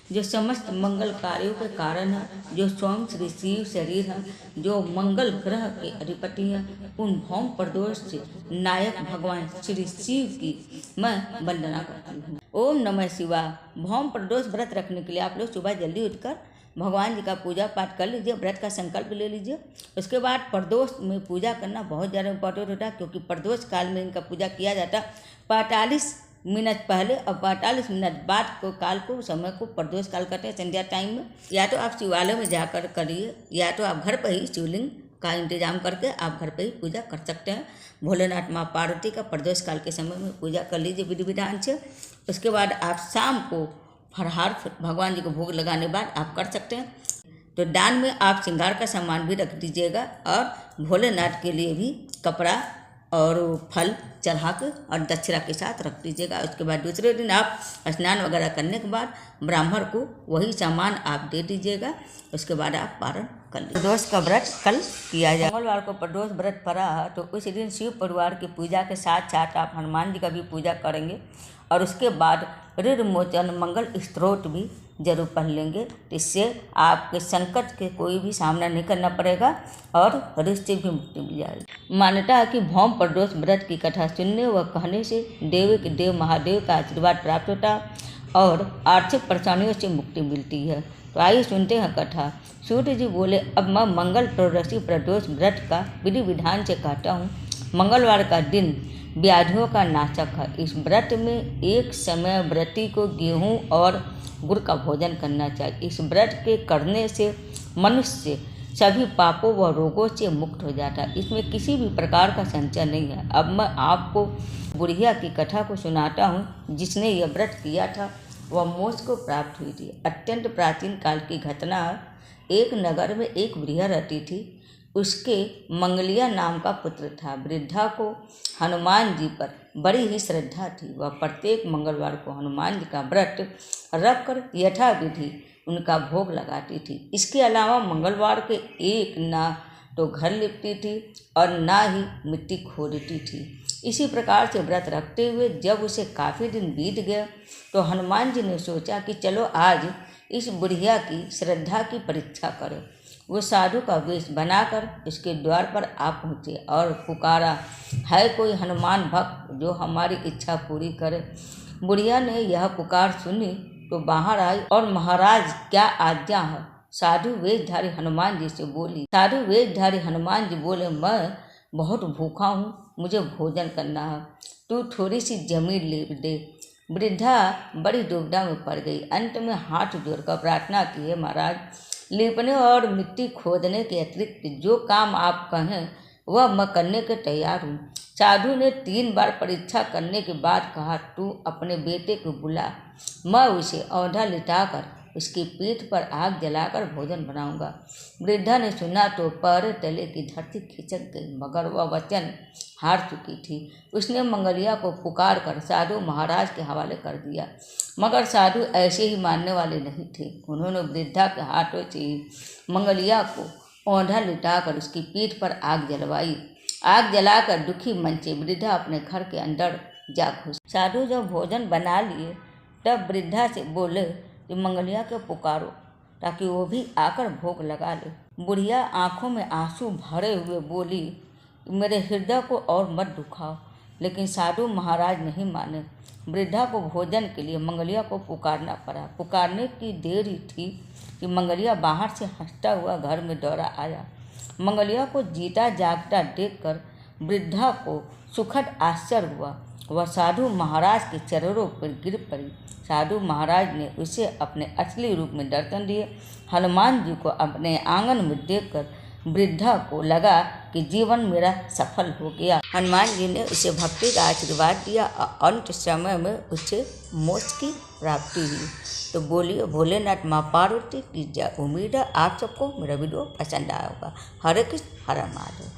जो समस्त मंगल कार्यों के कारण है, जो स्वयं श्री शिव शरीर है, जो मंगल ग्रह के अधिपति है, उन भौम प्रदोष से नायक भगवान श्री शिव की मैं वंदना करती हूँ। ओम नमः शिवाय। भौम प्रदोष व्रत रखने के लिए आप लोग सुबह जल्दी उठकर भगवान जी का पूजा पाठ कर लीजिए, व्रत का संकल्प ले लीजिए। उसके बाद प्रदोष में पूजा करना बहुत ज़्यादा इम्पोर्टेंट होता है, क्योंकि प्रदोष काल में इनका पूजा किया जाता है 45 मिनट पहले और 45 मिनट बाद को काल को समय को प्रदोष काल कहते हैं, संध्या टाइम में। या तो आप शिवालय में जाकर करिए, या तो आप घर पर ही शिवलिंग का इंतजाम करके आप घर पर ही पूजा कर सकते हैं। भोलेनाथ माँ पार्वती का प्रदोष काल के समय में पूजा कर लीजिए विधि विधान से। उसके बाद आप शाम को फरहार भगवान जी को भोग लगाने के बाद आप कर सकते हैं। तो दान में आप श्रृंगार का सामान भी रख दीजिएगा और भोलेनाथ के लिए भी कपड़ा और फल चढ़ा के और दक्षिणा के साथ रख दीजिएगा। उसके बाद दूसरे दिन आप स्नान वगैरह करने के बाद ब्राह्मण को वही सामान आप दे दीजिएगा। उसके बाद आप पारण कर लीजिए। प्रदोष का व्रत कल किया जाए। मंगलवार को प्रदोष व्रत पड़ा है, तो उस दिन शिव परिवार की पूजा के साथ साथ आप हनुमान जी का भी पूजा करेंगे और उसके बाद ऋण मोचन मंगल स्तोत्र भी जरूर पढ़ लेंगे। इससे आपके संकट के कोई भी सामना नहीं करना पड़ेगा और रिश्ते भी मुक्ति मिल जाएगी। मान्यता है कि भौम प्रदोष व्रत की कथा सुनने व कहने से देव के देव महादेव का आशीर्वाद प्राप्त होता है और आर्थिक परेशानियों से मुक्ति मिलती है। तो आइए सुनते हैं कथा। सूर्य जी बोले, अब मैं मंगल त्रयोदशी प्रदोष व्रत का विधि विधान से कहता हूँ। मंगलवार का दिन व्याधियों का नाशक है। इस व्रत में एक समय व्रती को गेहूं और गुड़ का भोजन करना चाहिए। इस व्रत के करने से मनुष्य सभी पापों व रोगों से मुक्त हो जाता है। इसमें किसी भी प्रकार का संचय नहीं है। अब मैं आपको बुढ़िया की कथा को सुनाता हूँ, जिसने यह व्रत किया था वह मोक्ष को प्राप्त हुई थी। अत्यंत प्राचीन काल की घटना है। एक नगर में एक बुढ़िया रहती थी। उसके मंगलिया नाम का पुत्र था। वृद्धा को हनुमान जी पर बड़ी ही श्रद्धा थी। वह प्रत्येक मंगलवार को हनुमान जी का व्रत रखकर यथाविधि उनका भोग लगाती थी। इसके अलावा मंगलवार के एक ना तो घर लिपती थी और ना ही मिट्टी खोदती थी। इसी प्रकार से व्रत रखते हुए जब उसे काफ़ी दिन बीत गए, तो हनुमान जी ने सोचा कि चलो आज इस बुढ़िया की श्रद्धा की परीक्षा करें। वो साधु का वेश बनाकर उसके द्वार पर आ पहुँचे और पुकारा, है कोई हनुमान भक्त जो हमारी इच्छा पूरी करे। बुढ़िया ने यह पुकार सुनी तो बाहर आई और महाराज क्या आज्ञा है। साधु वेशधारी हनुमान जी से बोली। साधु वेशधारी हनुमान जी बोले, मैं बहुत भूखा हूँ, मुझे भोजन करना है, तू थोड़ी सी जमीन ले दे। वृद्धा बड़ी दुविधा में पड़ गई। अंत में हाथ जोड़कर प्रार्थना की, है महाराज, लीपने और मिट्टी खोदने के अतिरिक्त जो काम आप कहें वह मैं करने के तैयार हूँ। साधु ने 3 बार परीक्षा करने के बाद कहा, तू अपने बेटे को बुला, मैं उसे औंधा लिटाकर उसकी पीठ पर आग जलाकर भोजन बनाऊंगा। वृद्धा ने सुना तो पैर तले की धरती खिसक गई, मगर वह वचन हार चुकी थी। उसने मंगलिया को पुकार कर साधु महाराज के हवाले कर दिया, मगर साधु ऐसे ही मानने वाले नहीं थे। उन्होंने वृद्धा के हाथों से ही मंगलिया को औंधा लिटाकर उसकी पीठ पर आग जलवाई। आग जलाकर दुखी मन से वृद्धा अपने घर के अंदर जा घुसी। साधु जब भोजन बना लिए तब वृद्धा से बोले कि मंगलिया को पुकारो ताकि वो भी आकर भोग लगा ले। बुढ़िया आंखों में आंसू भरे हुए बोली, मेरे हृदय को और मत दुखाओ। लेकिन साधु महाराज नहीं माने। वृद्धा को भोजन के लिए मंगलिया को पुकारना पड़ा। पुकारने की देर ही थी कि मंगलिया बाहर से हंसता हुआ घर में दौड़ा आया। मंगलिया को जीता जागता देखकर वृद्धा को सुखद आश्चर्य हुआ। वह साधु महाराज के चरणों पर गिर पड़ी। साधु महाराज ने उसे अपने असली रूप में दर्शन दिए। हनुमान जी को अपने आंगन में देखकर वृद्धा को लगा कि जीवन मेरा सफल हो गया। हनुमान जी ने उसे भक्ति का आशीर्वाद दिया और अंत समय में उसे मोक्ष की प्राप्ति हुई। तो बोलिए भोलेनाथ माँ पार्वती की जय। उम्मीद है आप सबको मेरा वीडियो पसंद आया होगा। हरे कृष्ण हरे महादेव।